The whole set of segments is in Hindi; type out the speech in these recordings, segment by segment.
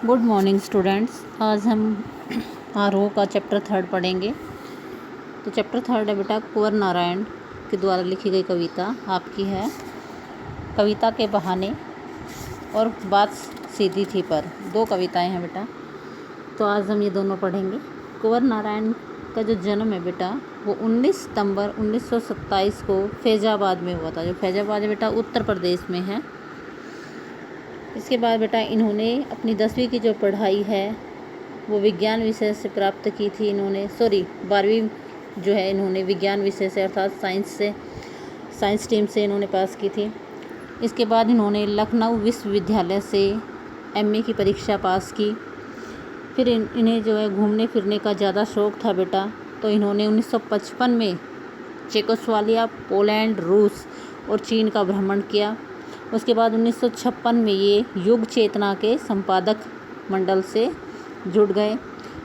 Good morning students. आज हम आरोह का चैप्टर 3 पढ़ेंगे। तो चैप्टर 3 है बेटा कुंवर नारायण के द्वारा लिखी गई कविता आपकी है। कविता के बहाने और बात सीधी थी पर 2 कविताएं हैं बेटा। तो आज हम ये दोनों पढ़ेंगे। कुंवर नारायण का जो जन्म है बेटा वो 19 सितंबर 1927 को फैजाबाद में हुआ था। जो फैजाबाद है बेटा उत्तर प्रदेश में है। इसके बाद बेटा इन्होंने अपनी 10वीं की जो पढ़ाई है वो विज्ञान विषय से प्राप्त की थी। 12वीं जो है इन्होंने विज्ञान विषय से अर्थात साइंस स्ट्रीम से इन्होंने पास की थी। इसके बाद इन्होंने लखनऊ विश्वविद्यालय से एमए की परीक्षा पास की। फिर इन्हें जो है घूमने फिरने का ज़्यादा शौक़ था बेटा। तो इन्होंने 1955 में चेकोस्लोवाकिया, पोलैंड, रूस और चीन का भ्रमण किया। उसके बाद 1956 में ये युग चेतना के संपादक मंडल से जुड़ गए।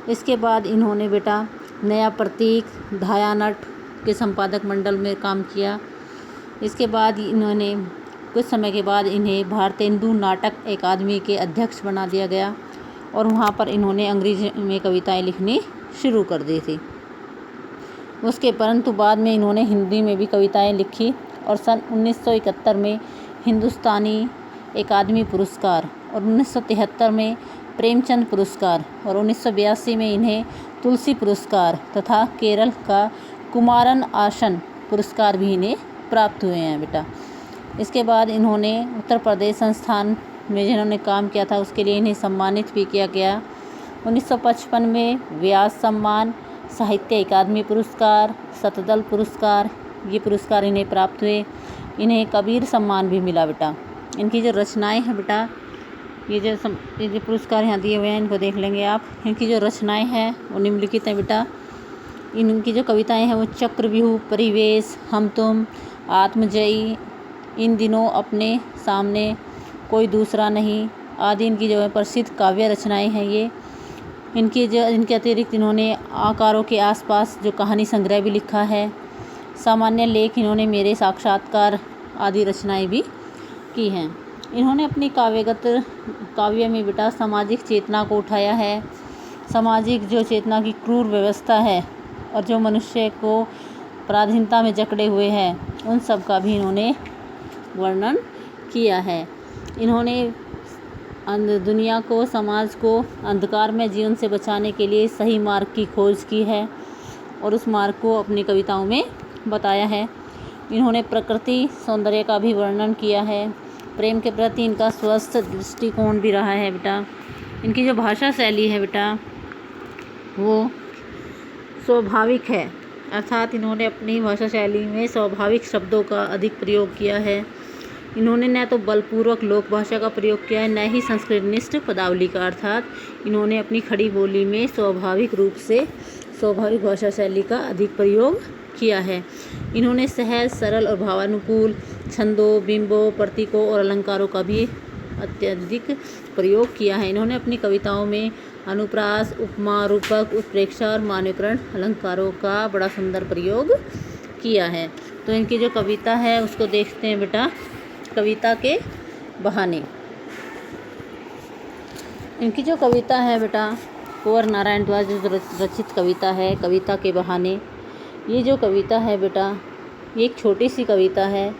इसके बाद इन्होंने बेटा नया प्रतीक, धायानट के संपादक मंडल में काम किया। इसके बाद इन्होंने कुछ समय के बाद इन्हें भारतेंदु नाटक अकादमी के अध्यक्ष बना दिया गया और वहाँ पर इन्होंने अंग्रेजी में कविताएं लिखनी शुरू कर दी थी। उसके परंतु बाद में इन्होंने हिंदी में भी कविताएं लिखी और सन 1971 में हिंदुस्तानी अकादमी पुरस्कार और 1973 में प्रेमचंद पुरस्कार और 1982 में इन्हें तुलसी पुरस्कार तथा केरल का कुमारन आसन पुरस्कार भी इन्हें प्राप्त हुए हैं बेटा। इसके बाद इन्होंने उत्तर प्रदेश संस्थान में जिन्होंने काम किया था उसके लिए इन्हें सम्मानित भी किया गया। 1955 में व्यास सम्मान, साहित्य अकादमी पुरस्कार, सतदल पुरस्कार ये पुरस्कार इन्हें प्राप्त हुए। इन्हें कबीर सम्मान भी मिला बेटा। इनकी जो रचनाएं हैं बेटा ये जो पुरस्कार यहाँ दिए हुए हैं इनको देख लेंगे आप। इनकी जो रचनाएं हैं वो निम्नलिखित हैं बेटा। इनकी जो कविताएं हैं वो चक्रव्यूह, परिवेश, हम तुम, आत्मजयी, इन दिनों अपने सामने, कोई दूसरा नहीं आदि इनकी जो है प्रसिद्ध काव्य रचनाएं हैं ये। इनके अतिरिक्त इन्होंने आकारों के आसपास जो कहानी संग्रह भी लिखा है। सामान्य लेख इन्होंने मेरे साक्षात्कार आदि रचनाएं भी की हैं। इन्होंने अपनी काव्य में बेटा सामाजिक चेतना को उठाया है। सामाजिक जो चेतना की क्रूर व्यवस्था है और जो मनुष्य को पराधीनता में जकड़े हुए हैं उन सब का भी इन्होंने वर्णन किया है। इन्होंने दुनिया को, समाज को अंधकार में जीवन से बचाने के लिए सही मार्ग की खोज की है और उस मार्ग को अपनी कविताओं में बताया है। इन्होंने प्रकृति सौंदर्य का भी वर्णन किया है। प्रेम के प्रति इनका स्वस्थ दृष्टिकोण भी रहा है बेटा। इनकी जो भाषा शैली है बेटा वो स्वाभाविक है अर्थात इन्होंने अपनी भाषा शैली में स्वाभाविक शब्दों का अधिक प्रयोग किया है। इन्होंने न तो बलपूर्वक लोक भाषा का प्रयोग किया है न ही संस्कृतनिष्ठ पदावली का अर्थात इन्होंने अपनी खड़ी बोली में स्वाभाविक रूप से स्वाभाविक भाषा शैली का अधिक प्रयोग किया है। इन्होंने सहज, सरल और भावानुकूल छंदों, बिंबों, प्रतीकों और अलंकारों का भी अत्यधिक प्रयोग किया है। इन्होंने अपनी कविताओं में अनुप्रास, उपमा, रूपक, उत्प्रेक्षा और मानवीकरण अलंकारों का बड़ा सुंदर प्रयोग किया है। तो इनकी जो कविता है उसको देखते हैं बेटा। कविता के बहाने इनकी जो कविता है बेटा कुंवर नारायण द्वारा जो रचित कविता है कविता के बहाने, ये जो कविता है बेटा ये एक छोटी सी कविता है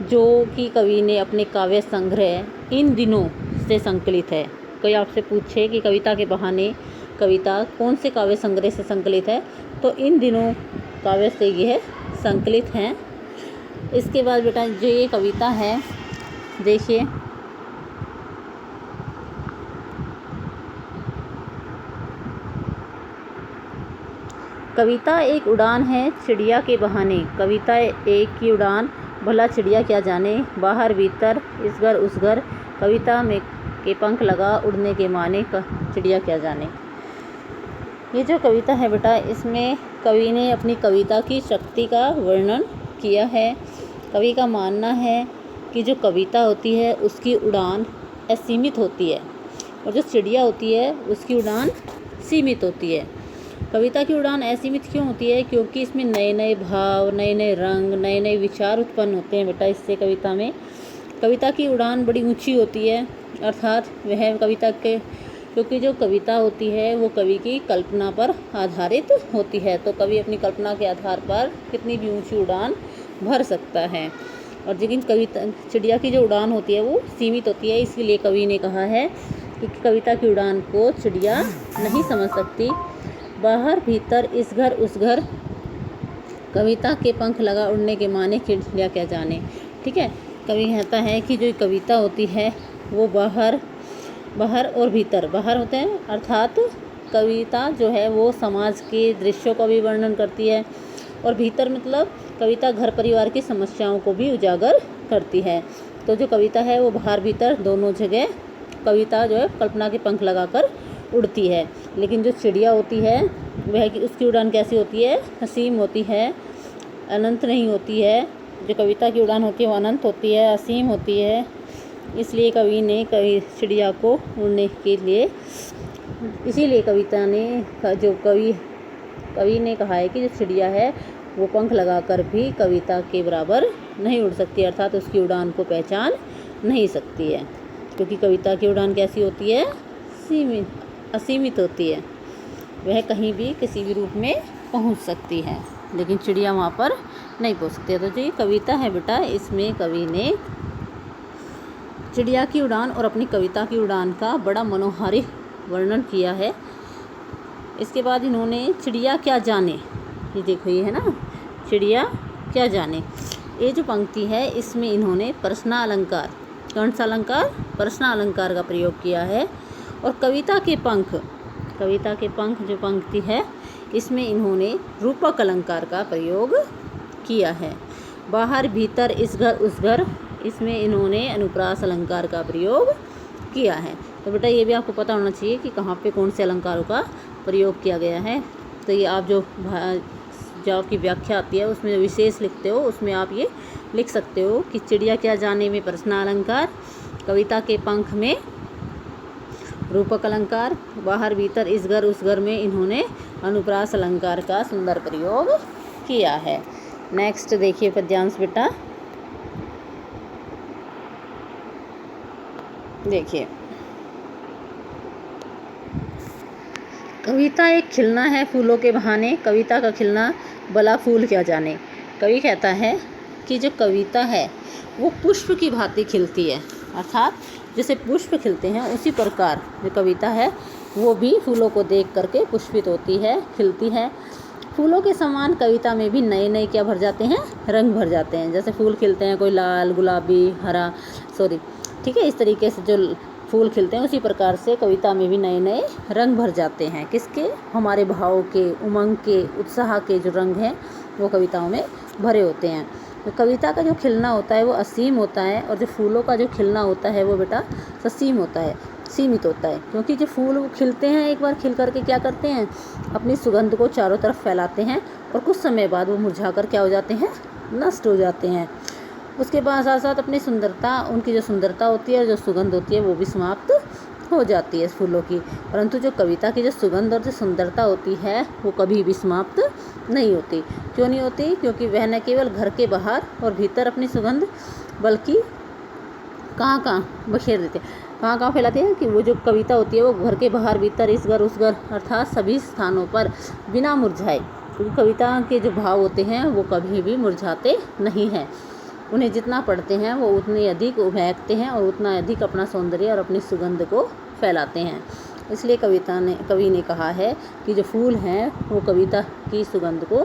जो कि कवि ने अपने काव्य संग्रह इन दिनों से संकलित है। कोई आपसे पूछे कि कविता के बहाने कविता कौन से काव्य संग्रह से संकलित है तो इन दिनों काव्य से यह संकलित हैं। इसके बाद बेटा जो ये कविता है देखिए, कविता एक उड़ान है चिड़िया के बहाने। कविता एक की उड़ान भला चिड़िया क्या जाने, बाहर भीतर इस घर उस घर, कविता में के पंख लगा उड़ने के माने, चिड़िया क्या जाने। ये जो कविता है बेटा इसमें कवि ने अपनी कविता की शक्ति का वर्णन किया है। कवि का मानना है कि जो कविता होती है उसकी उड़ान असीमित होती है और जो चिड़िया होती है उसकी उड़ान सीमित होती है। कविता की उड़ान असीमित क्यों होती है? क्योंकि इसमें नए नए भाव, नए नए रंग, नए नए विचार उत्पन्न होते हैं बेटा। इससे कविता में कविता की उड़ान बड़ी ऊंची होती है अर्थात वह कविता के क्योंकि जो कविता होती है वो कवि की कल्पना पर आधारित होती है, तो कवि अपनी कल्पना के आधार पर कितनी भी ऊंची उड़ान भर सकता है। और लेकिन कविता चिड़िया की जो उड़ान होती है वो सीमित होती है, इसीलिए कवि ने कहा है कि कविता की उड़ान को चिड़िया नहीं समझ सकती। बाहर भीतर इस घर उस घर, कविता के पंख लगा उड़ने के माने चिड़िया क्या जाने। ठीक है, कवि कहता है कि जो कविता होती है वो बाहर और भीतर, बाहर होते हैं अर्थात कविता जो है वो समाज के दृश्यों का भी वर्णन करती है, और भीतर मतलब कविता घर परिवार की समस्याओं को भी उजागर करती है। तो जो कविता है वो बाहर भीतर दोनों जगह कविता जो है कल्पना के पंख लगाकर उड़ती है। लेकिन जो चिड़िया होती है वह उसकी उड़ान कैसी होती है, असीम होती है, अनंत नहीं होती है। जो कविता की उड़ान होती है वो अनंत होती है, असीम होती है। इसलिए कवि ने चिड़िया को उड़ने के लिए, इसीलिए कविता ने जो कवि ने कहा है कि जो चिड़िया है वो पंख लगाकर भी कविता के बराबर नहीं उड़ सकती, अर्थात उसकी उड़ान को पहचान नहीं सकती है, क्योंकि कविता की उड़ान कैसी होती है, असीमित होती है। वह कहीं भी किसी भी रूप में पहुंच सकती है, लेकिन चिड़िया वहाँ पर नहीं पहुंच सकती है। तो जो ये कविता है बेटा, इसमें कवि ने चिड़िया की उड़ान और अपनी कविता की उड़ान का बड़ा मनोहारी वर्णन किया है। इसके बाद इन्होंने चिड़िया क्या जाने, ये देखो ये है ना, चिड़िया क्या जाने, ये जो पंक्ति है इसमें इन्होंने प्रश्न अलंकार, कौन सा अलंकार, प्रश्न अलंकार का प्रयोग किया है। और कविता के पंख जो पंक्ति है इसमें इन्होंने रूपक अलंकार का प्रयोग किया है। बाहर भीतर इस घर उस घर, इसमें इन्होंने अनुप्रास अलंकार का प्रयोग किया है। तो बेटा ये भी आपको पता होना चाहिए कि कहाँ पे कौन से अलंकारों का प्रयोग किया गया है। तो ये आप जो आपकी व्याख्या आती है उसमें विशेष लिखते हो उसमें आप ये लिख सकते हो कि चिड़िया क्या जाने में प्रश्न अलंकार, कविता के पंख में रूपक अलंकार, बाहर भीतर इस घर उस घर में इन्होंने अनुप्रास अलंकार का सुंदर प्रयोग किया है। नेक्स्ट देखिए पद्यांश बेटा, देखिए कविता एक खिलना है फूलों के बहाने, कविता का खिलना भला फूल क्या जाने। कवि कहता है कि जो कविता है वो पुष्प की भांति खिलती है, अर्थात जैसे पुष्प खिलते हैं उसी प्रकार जो कविता है वो भी फूलों को देख करके पुष्पित होती है, खिलती है। फूलों के समान कविता में भी नए नए क्या भर जाते हैं, रंग भर जाते हैं। जैसे फूल खिलते हैं कोई लाल, गुलाबी, हरा, ठीक है, इस तरीके से जो फूल खिलते हैं उसी प्रकार से कविता में भी नए नए रंग भर जाते हैं। किसके, हमारे भाव के, उमंग के, उत्साह के जो रंग हैं वो कविताओं में भरे होते हैं। तो कविता का जो खिलना होता है वो असीम होता है, और जो फूलों का जो खिलना होता है वो बेटा ससीम होता है, सीमित होता है। क्योंकि जो फूल वो खिलते हैं एक बार खिल करके क्या करते हैं, अपनी सुगंध को चारों तरफ फैलाते हैं, और कुछ समय बाद वो मुरझा कर क्या हो जाते हैं, नष्ट हो जाते हैं। उसके बाद साथ साथ अपनी सुंदरता, उनकी जो सुंदरता होती है, जो सुगंध होती है वो भी समाप्त हो जाती है फूलों की। परंतु जो कविता की जो सुगंध और जो सुंदरता होती है वो कभी भी समाप्त नहीं होती। क्यों नहीं होती, क्योंकि वह न केवल घर के बाहर और भीतर अपनी सुगंध बल्कि कहाँ बखेर देते हैं, कहाँ फैलाते हैं, कि वो जो कविता होती है वो घर के बाहर भीतर इस घर उस घर अर्थात सभी स्थानों पर बिना मुरझाए, क्योंकि कविता के जो भाव होते हैं वो कभी भी मुरझाते नहीं हैं। उन्हें जितना पढ़ते हैं वो उतने अधिक महकते हैं और उतना अधिक अपना सौंदर्य और अपनी सुगंध को फैलाते हैं। इसलिए कवि ने कहा है कि जो फूल हैं वो कविता की सुगंध को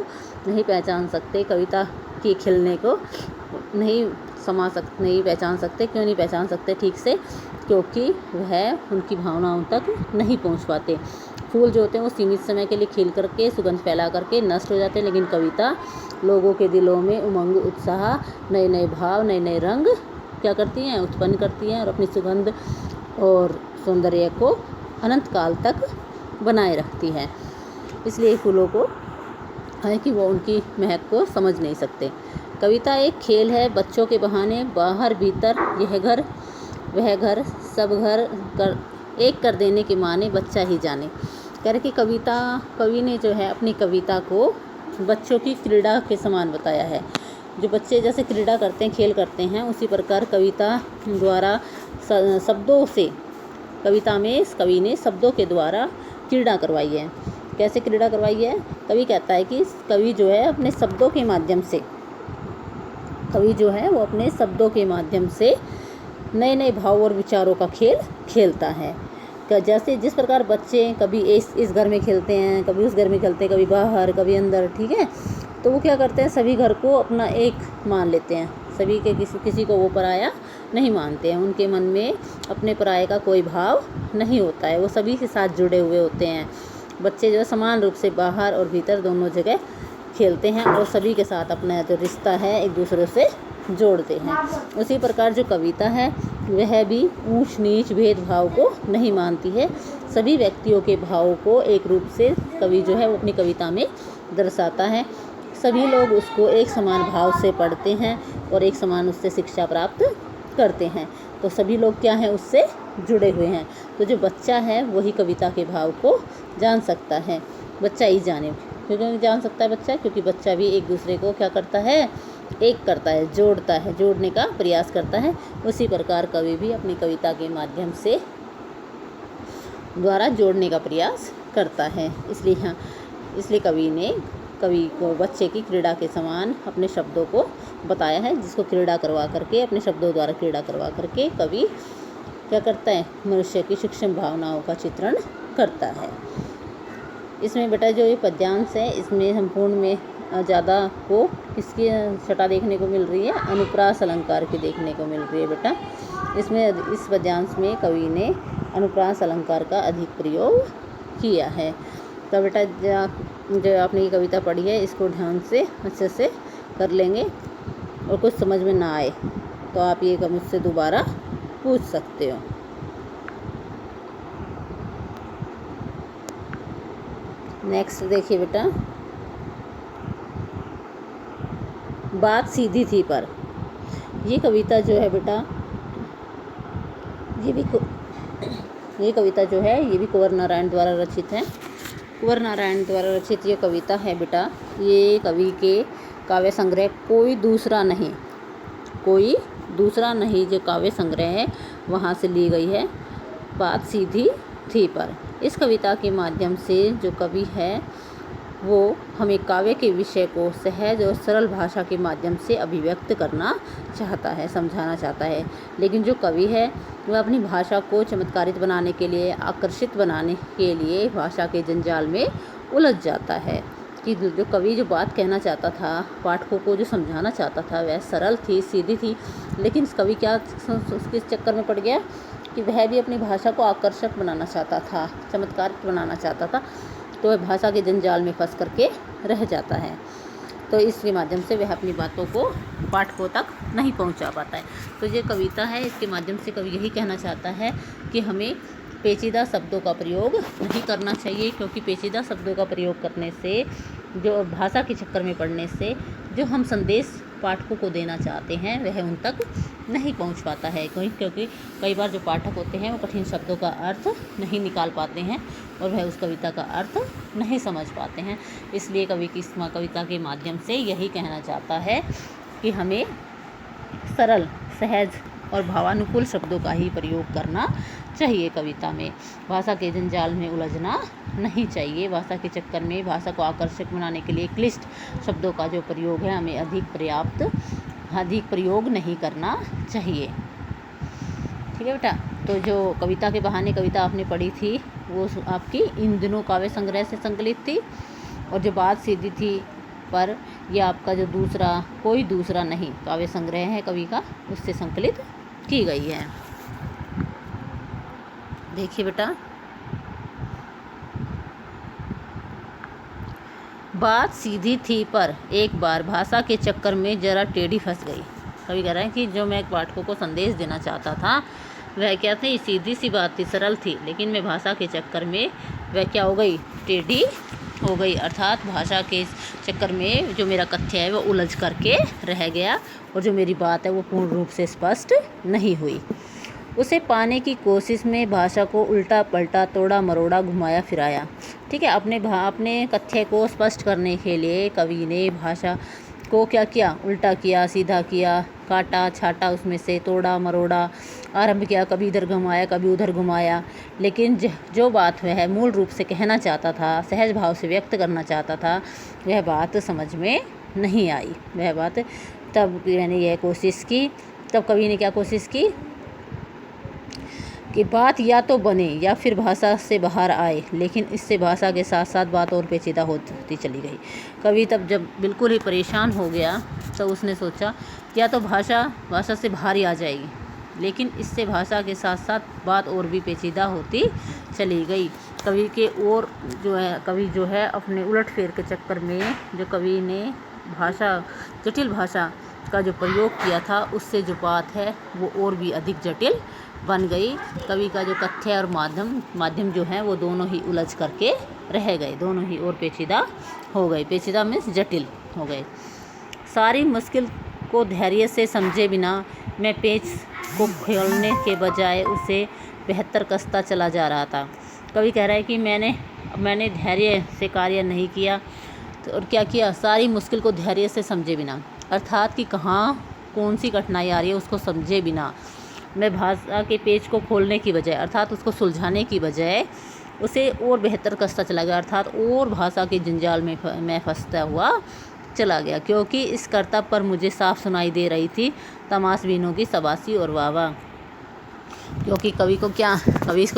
नहीं पहचान सकते, कविता के खिलने को नहीं पहचान सकते। क्यों नहीं पहचान सकते ठीक से, क्योंकि वह उनकी भावनाओं तक नहीं पहुंच पाते। फूल जो होते हैं वो सीमित समय के लिए खिल करके सुगंध फैला करके नष्ट हो जाते हैं, लेकिन कविता लोगों के दिलों में उमंग, उत्साह, नए नए भाव, नए नए रंग क्या करती हैं, उत्पन्न करती हैं, और अपनी सुगंध और सौंदर्य को अनंत काल तक बनाए रखती है। इसलिए फूलों को है कि वो उनकी महक को समझ नहीं सकते। कविता एक खेल है बच्चों के बहाने, बाहर भीतर यह घर वह घर सब घर कर एक कर देने के माने बच्चा ही जाने। कह रहे कि कवि ने जो है अपनी कविता को बच्चों की क्रीड़ा के समान बताया है। जो बच्चे जैसे क्रीड़ा करते हैं, खेल करते हैं, उसी प्रकार कविता द्वारा शब्दों से कविता में इस कवि ने शब्दों के द्वारा क्रीड़ा करवाई है। कैसे क्रीड़ा करवाई है? कवि कहता है कि कवि जो है अपने शब्दों के माध्यम से, कवि जो है वो अपने शब्दों के माध्यम से नए नए भाव और विचारों का खेल खेलता है। जैसे जिस प्रकार बच्चे कभी इस घर में खेलते हैं, कभी उस घर में खेलते हैं, कभी बाहर, कभी अंदर, ठीक है, तो वो क्या करते हैं, सभी घर को अपना एक मान लेते हैं, सभी के किसी को वो पराया नहीं मानते हैं। उनके मन में अपने पराये का कोई भाव नहीं होता है, वो सभी के साथ जुड़े हुए होते हैं। बच्चे जो समान रूप से बाहर और भीतर दोनों जगह खेलते हैं और सभी के साथ अपना जो रिश्ता है एक दूसरे से जोड़ते हैं। उसी प्रकार जो कविता है वह भी ऊंच नीच भेदभाव को नहीं मानती है। सभी व्यक्तियों के भावों को एक रूप से कवि जो है वो अपनी कविता में दर्शाता है। सभी लोग उसको एक समान भाव से पढ़ते हैं और एक समान उससे शिक्षा प्राप्त करते हैं। तो सभी लोग क्या हैं, उससे जुड़े हुए हैं। तो जो बच्चा है वही कविता के भाव को जान सकता है। बच्चा ही जाने, क्यों जान सकता है बच्चा? क्योंकि बच्चा भी एक दूसरे को क्या करता है, एक करता है, जोड़ता है, जोड़ने का प्रयास करता है। उसी प्रकार कवि भी अपनी कविता के माध्यम से द्वारा जोड़ने का प्रयास करता है। इसलिए कवि को बच्चे की क्रीड़ा के समान अपने शब्दों को बताया है, जिसको क्रीड़ा करवा करके, अपने शब्दों द्वारा क्रीड़ा करवा करके कवि क्या करता है, मनुष्य की सूक्ष्म भावनाओं का चित्रण करता है। इसमें बेटा जो ये पद्यांश है, इसमें संपूर्ण में ज़्यादा को इसकी छटा देखने को मिल रही है, अनुप्रास अलंकार की देखने को मिल रही है बेटा। इसमें इस पद्यांश में कवि ने अनुप्रास अलंकार का अधिक प्रयोग किया है। तो बेटा जो आपने ये कविता पढ़ी है इसको ध्यान से अच्छे से कर लेंगे, और कुछ समझ में ना आए तो आप ये मुझसे दोबारा पूछ सकते हो। नेक्स्ट देखिए बेटा, बात सीधी थी पर। ये कविता जो है बेटा, ये कविता जो है ये भी कुंवर नारायण द्वारा रचित है। कुंवर नारायण द्वारा रचित ये कविता है बेटा, ये कवि के काव्य संग्रह कोई दूसरा नहीं जो काव्य संग्रह है वहाँ से ली गई है। बात सीधी थी पर। इस कविता के माध्यम से जो कवि है वो हमें काव्य के विषय को सहज और सरल भाषा के माध्यम से अभिव्यक्त करना चाहता है, समझाना चाहता है। लेकिन जो कवि है वह अपनी भाषा को चमत्कारित बनाने के लिए, आकर्षित बनाने के लिए भाषा के जंजाल में उलझ जाता है। कि जो कवि जो बात कहना चाहता था, पाठकों को जो समझाना चाहता था, वह सरल थी, सीधी थी, लेकिन इस कवि क्या उसके चक्कर में पड़ गया कि वह भी अपनी भाषा को आकर्षक बनाना चाहता था, चमत्कारित बनाना चाहता था, तो वह भाषा के जंजाल में फंस करके रह जाता है। तो इसके माध्यम से वह अपनी बातों को पाठकों तक नहीं पहुंचा पाता है। तो ये कविता है, इसके माध्यम से कवि यही कहना चाहता है कि हमें पेचीदा शब्दों का प्रयोग नहीं करना चाहिए, क्योंकि पेचीदा शब्दों का प्रयोग करने से, जो भाषा के चक्कर में पड़ने से जो हम संदेश पाठकों को देना चाहते हैं वह उन तक नहीं पहुंच पाता है। क्योंकि कई बार जो पाठक होते हैं वो कठिन शब्दों का अर्थ नहीं निकाल पाते हैं और वह उस कविता का अर्थ नहीं समझ पाते हैं। इसलिए कवि की इस कविता के माध्यम से यही कहना चाहता है कि हमें सरल, सहज और भावानुकूल शब्दों का ही प्रयोग करना चाहिए। कविता में भाषा के जंजाल में उलझना नहीं चाहिए। भाषा के चक्कर में भाषा को आकर्षक बनाने के लिए क्लिष्ट शब्दों का जो प्रयोग है हमें अधिक प्रयोग नहीं करना चाहिए। ठीक है बेटा। तो जो कविता के बहाने कविता आपने पढ़ी थी वो आपकी इन दिनों काव्य संग्रह से संकलित थी, और जो बात सीधी थी पर यह आपका जो कोई दूसरा नहीं काव्य संग्रह है कवि का, उससे संकलित की गई है। देखिए बेटा, बात सीधी थी पर एक बार भाषा के चक्कर में जरा टेढ़ी फंस गई। कवि कह रहे हैं कि जो मैं पाठकों को संदेश देना चाहता था वह क्या थी, सीधी सी बात थी, सरल थी, लेकिन मैं भाषा के चक्कर में वह क्या हो गई, टेढ़ी हो गई। अर्थात भाषा के चक्कर में जो मेरा कथ्य है वो उलझ करके रह गया और जो मेरी बात है वो पूर्ण रूप से स्पष्ट नहीं हुई। उसे पाने की कोशिश में भाषा को उल्टा पलटा, तोड़ा मरोड़ा, घुमाया फिराया। ठीक है, अपने कथ्य को स्पष्ट करने के लिए कवि ने भाषा को क्या किया, उल्टा किया, सीधा किया, काटा छाटा, उसमें से तोड़ा मरोड़ा, आरंभ किया, कभी इधर घुमाया कभी उधर घुमाया, लेकिन जो बात वह मूल रूप से कहना चाहता था, सहज भाव से व्यक्त करना चाहता था, वह बात समझ में नहीं आई। वह बात तब मैंने यह कोशिश की, तब कवि ने क्या कोशिश की कि बात या तो बने या फिर भाषा से बाहर आए, लेकिन इससे भाषा के साथ साथ बात और पेचीदा होती चली गई। कवि तब जब बिल्कुल ही परेशान हो गया तो उसने सोचा या तो भाषा से बाहर ही आ जाएगी, लेकिन इससे भाषा के साथ साथ बात और भी पेचीदा होती चली गई। कवि के और कवि जो है अपने उलट फेर के चक्कर में जो कवि ने जटिल भाषा का जो प्रयोग किया था, उससे जो बात है वो और भी अधिक जटिल बन गई। कवि का जो कथ्य और माध्यम जो है वो दोनों ही उलझ करके रह गए, दोनों ही और पेचीदा हो गए। पेचीदा मीन्स जटिल हो गए। सारी मुश्किल को धैर्य से समझे बिना मैं पेच को खोलने के बजाय उसे बेहतर कसता चला जा रहा था। कवि कह रहा है कि मैंने धैर्य से कार्य नहीं किया, तो और क्या किया, सारी मुश्किल को धैर्य से समझे बिना, अर्थात कि कहाँ कौन सी कठिनाई आ रही है उसको समझे बिना मैं भाषा के पेच को खोलने की बजाय, अर्थात उसको सुलझाने की बजाय उसे और बेहतर कसता चला गया, अर्थात और भाषा के जंजाल में मैं फंसता हुआ चला गया, क्योंकि इस कर्तव्य पर मुझे साफ सुनाई दे रही थी तमाशबीनों की शाबाशी और वाह। क्योंकि कवि को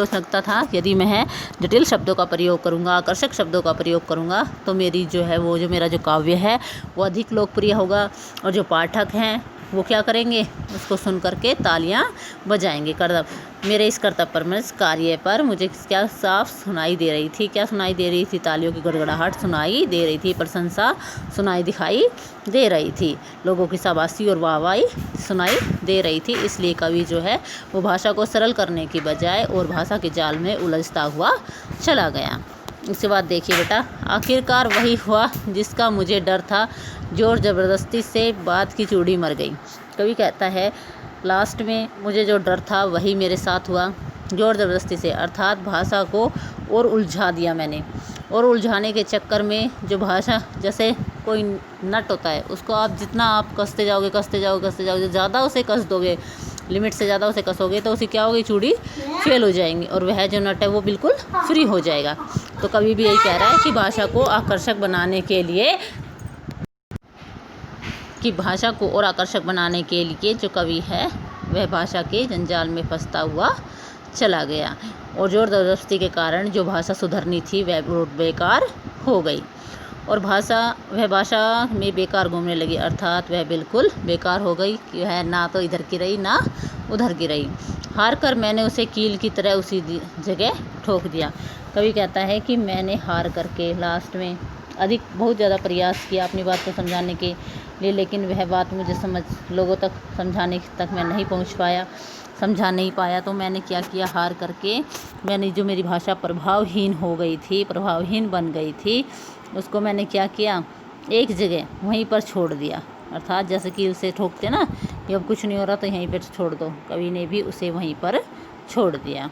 लगता था यदि मैं जटिल शब्दों का प्रयोग करूंगा, आकर्षक शब्दों का प्रयोग करूंगा, तो मेरी जो है वो जो मेरा जो काव्य है वो अधिक लोकप्रिय होगा, और जो पाठक हैं वो क्या करेंगे, उसको सुन करके तालियां बजाएंगे। मेरे इस कार्य पर मुझे क्या साफ सुनाई दे रही थी, क्या सुनाई दे रही थी, तालियों की गड़गड़ाहट सुनाई दे रही थी, प्रशंसा दिखाई दे रही थी, लोगों की शाबाशी और वाहवाही सुनाई दे रही थी। इसलिए कवि जो है वो भाषा को सरल करने की बजाय और भाषा के जाल में उलझता हुआ चला गया। उसके बाद देखिए बेटा, आखिरकार वही हुआ जिसका मुझे डर था, जोर ज़बरदस्ती से बात की चूड़ी मर गई। कवि कहता है लास्ट में मुझे जो डर था वही मेरे साथ हुआ, जोर ज़बरदस्ती से, अर्थात भाषा को और उलझा दिया मैंने, और उलझाने के चक्कर में जो भाषा, जैसे कोई नट होता है, उसको आप जितना आप कसते जाओगे, ज़्यादा उसे कस दोगे, लिमिट से ज़्यादा उसे कसोगे तो उसे क्या होगी, चूड़ी फेल हो जाएंगी और वह जो नट है वो बिल्कुल फ्री हो जाएगा। तो कवि भी यही कह रहा है कि भाषा को आकर्षक बनाने के लिए जो कवि है वह भाषा के जंजाल में फंसता हुआ चला गया, और जोर ज़बरदस्ती के कारण जो भाषा सुधरनी थी वह बेकार हो गई, और वह भाषा में बेकार घूमने लगी, अर्थात वह बिल्कुल बेकार हो गई कि वह ना तो इधर की रही ना उधर की रही। हार कर मैंने उसे कील की तरह उसी जगह ठोक दिया। कवि कहता है कि मैंने हार करके लास्ट में बहुत ज़्यादा प्रयास किया अपनी बात को समझाने के लिए, लेकिन वह बात मुझे लोगों तक समझाने तक मैं नहीं समझा नहीं पाया। तो मैंने क्या किया, हार करके मैंने जो मेरी भाषा प्रभावहीन बन गई थी, उसको मैंने क्या किया, एक जगह वहीं पर छोड़ दिया, अर्थात जैसे कील से ठोकते ना कि अब कुछ नहीं हो रहा तो यहीं पर छोड़ दो, कवि ने भी उसे वहीं पर छोड़ दिया।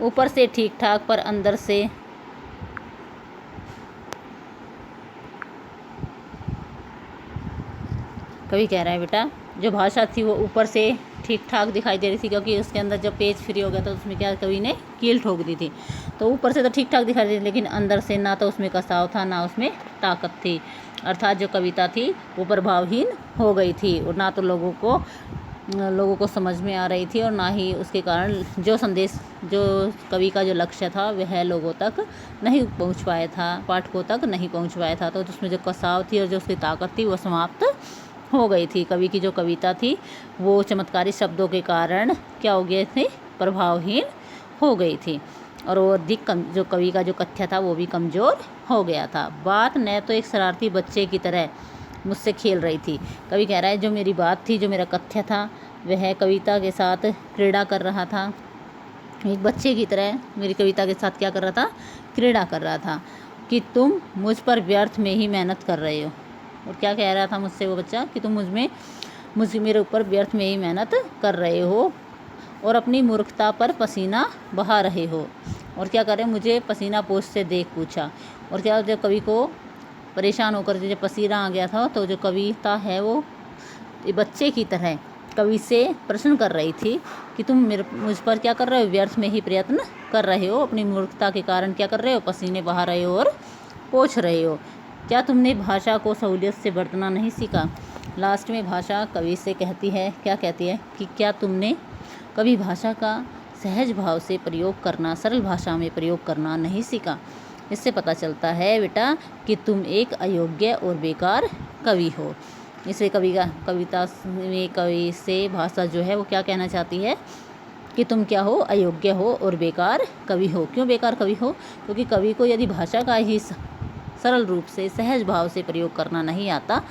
ऊपर से ठीक ठाक पर अंदर से कवि कह रहा है बेटा, जो भाषा थी वो ऊपर से ठीक ठाक दिखाई दे रही थी, क्योंकि उसके अंदर जब पेज फ्री हो गया तो उसमें क्या कवि ने कील ठोक दी थी, तो ऊपर से तो ठीक ठाक दिखाई दे रही थी, लेकिन अंदर से ना तो उसमें कसाव था ना उसमें ताकत थी, अर्थात जो कविता थी वो प्रभावहीन हो गई थी, और ना तो लोगों को समझ में आ रही थी, और ना ही उसके कारण जो कवि का जो लक्ष्य था वह लोगों तक नहीं पहुंच पाया था, पाठकों तक नहीं पहुंच पाया था। तो उसमें जो कसाव थी और जो उसकी ताकत थी वो समाप्त हो गई थी। कवि की जो कविता थी वो चमत्कारी शब्दों के कारण क्या हो गए थे, प्रभावहीन हो गई थी, और वो जो कवि का जो कथ्य था वो भी कमज़ोर हो गया था। बात न तो एक शरारती बच्चे की तरह मुझसे खेल रही थी। कवि कह रहा है जो मेरी बात थी, जो मेरा कथ्य था, वह कविता के साथ क्रीड़ा कर रहा था, एक बच्चे की तरह मेरी कविता के साथ क्या कर रहा था, क्रीड़ा कर रहा था, कि तुम मुझ पर व्यर्थ में ही मेहनत कर रहे हो। और क्या कह रहा था मुझसे वो बच्चा, कि तुम मेरे ऊपर व्यर्थ में ही मेहनत कर रहे हो और अपनी मूर्खता पर पसीना बहा रहे हो। और क्या करें, मुझे पसीना पोछ से देख पूछा। और क्या, जब कवि को परेशान होकर जब पसीना आ गया था तो जो कविता है वो बच्चे की तरह कवि से प्रश्न कर रही थी कि तुम मुझ पर क्या कर रहे हो, व्यर्थ में ही प्रयत्न कर रहे हो, अपनी मूर्खता के कारण क्या कर रहे हो, पसीने बहा रहे हो और पोंछ रहे हो। क्या तुमने भाषा को सहूलियत से बरतना नहीं सीखा। लास्ट में भाषा कवि से कहती है, क्या कहती है कि क्या तुमने कभी भाषा का सहज भाव से प्रयोग करना, सरल भाषा में प्रयोग करना नहीं सीखा। इससे पता चलता है बेटा कि तुम एक अयोग्य और बेकार कवि हो। इससे कविता में कवि से भाषा जो है वो क्या कहना चाहती है कि तुम क्या हो, अयोग्य हो और बेकार कवि हो। क्यों बेकार कवि हो, क्योंकि कवि को यदि भाषा का ही सरल रूप से सहज भाव से प्रयोग करना नहीं आता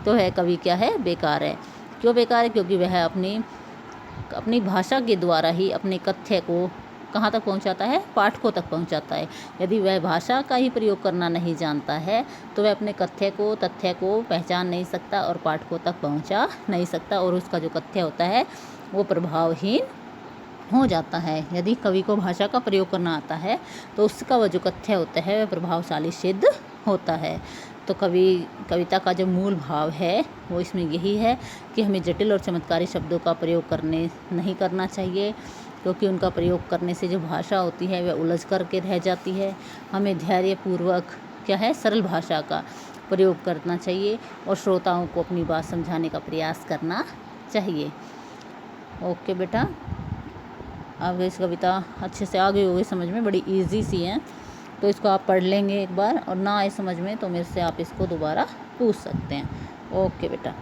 तो है कवि क्या है, बेकार है। क्यों बेकार है, क्योंकि वह अपनी भाषा के द्वारा ही अपने कथ्य को कहाँ तक पहुँचाता है, पाठकों तक पहुँचाता है। यदि वह भाषा का ही प्रयोग करना नहीं जानता है तो वह अपने कथ्य को, तथ्य को पहचान नहीं सकता और पाठकों तक पहुँचा नहीं सकता और उसका जो कथ्य होता है वो प्रभावहीन हो जाता है। यदि कवि को भाषा का प्रयोग करना आता है तो उसका वह जो कथ्य होता है वह प्रभावशाली सिद्ध होता है। तो कविता का जो मूल भाव है वो इसमें यही है कि हमें जटिल और चमत्कारी शब्दों का प्रयोग नहीं करना चाहिए, क्योंकि उनका प्रयोग करने से जो भाषा होती है वह उलझ करके रह जाती है। हमें धैर्यपूर्वक क्या है, सरल भाषा का प्रयोग करना चाहिए और श्रोताओं को अपनी बात समझाने का प्रयास करना चाहिए। ओके बेटा, अब इस कविता अच्छे से आगे हो गई समझ में, बड़ी इजी सी है, तो इसको आप पढ़ लेंगे एक बार और ना आए समझ में तो मेरे से आप इसको दोबारा पूछ सकते हैं। ओके बेटा।